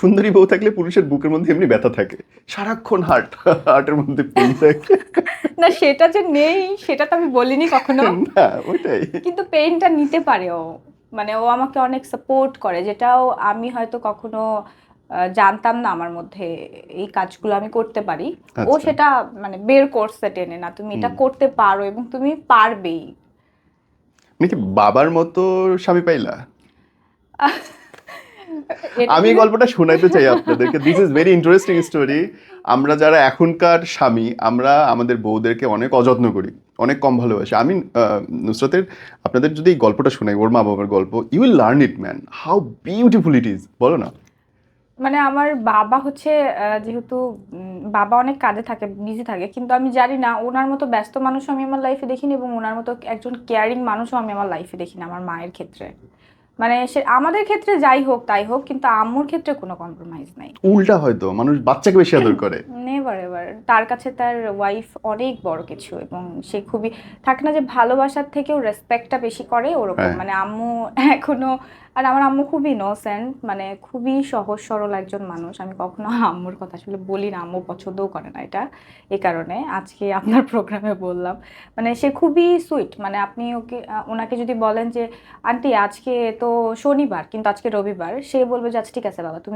সুন্দরী বউ থাকলে পুরুষের বুকের মধ্যে এমনি ব্যথা থাকে, সারাক্ষণ হার্টের মধ্যে পেন থাকে। না সেটা যে নেই সেটা তো আমি বলিনি কখনো, না ওটাই। কিন্তু পেইনটা নিতে পারে ও। মানে ও আমাকে অনেক সাপোর্ট করে, যেটাও আমি হয়তো কখনো জানতাম না আমার মধ্যে এই কাজগুলো আমি করতে পারি। ও আচ্ছা। সেটা মানে বের করছে টেনে, না তুমি এটা করতে পারো এবং তুমি পারবেই। নাকি বাবার মতো স্বামী পাইলা? এটা আমি এই তুমি গল্পটা শোনাইতে চাই আপনাদেরকে, this is very interesting story. আমরা যারা এখনকার স্বামী, আমরা আমাদের বউদেরকে অনেক অযত্ন করি, অনেক কম ভালোবাসি। আমি নুসরাতের, আপনাদের যদি এই গল্পটা শোনাই ওর মা বাবার গল্প, you will learn it man, how beautiful it is. বলো না। মানে আমার বাবা হচ্ছে যেহেতু বাবা অনেক কাজে থাকে, বিজি থাকে, কিন্তু আমি জানি না ওনার মতো ব্যস্ত মানুষ আমি আমার লাইফে দেখিনি, এবং ওনার মতো একজন কেয়ারিং মানুষও আমি আমার লাইফে দেখিনি আমার মায়ের ক্ষেত্রে। মানে সে আমাদের ক্ষেত্রে যাই হোক তাই হোক, কিন্তু আম্মুর ক্ষেত্রে কোনো কম্প্রোমাইজ নাই। উল্টা হয়তো মানুষ বাচ্চাকে বেশি আদর করে। নেভার এভার, তার কাছে তার ওয়াইফ অনেক বড় কিছু, এবং সে খুবই, থাকে না যে ভালোবাসার থেকেও রেসপেক্টটা বেশি করে, ওরকম। হ্যাঁ। মানে আম্মু এখনো, আর আমার আম্মু খুবই ইনোসেন্ট, মানে খুবই সহজ সরল একজন মানুষ। আমি কখনো আম্মুর কথা আসলে বলি না, আম্মু পছন্দও করে না এটা, এই কারণে আজকে আপনার প্রোগ্রামে বললাম। মানে সে খুবই সুইট, মানে আপনি ওকে ওনাকে যদি বলেন যে আন্টি আজকে তো শনিবার কিন্তু আজকে রবিবার, সে বলবে যে আচ্ছা ঠিক আছে বাবা তুমি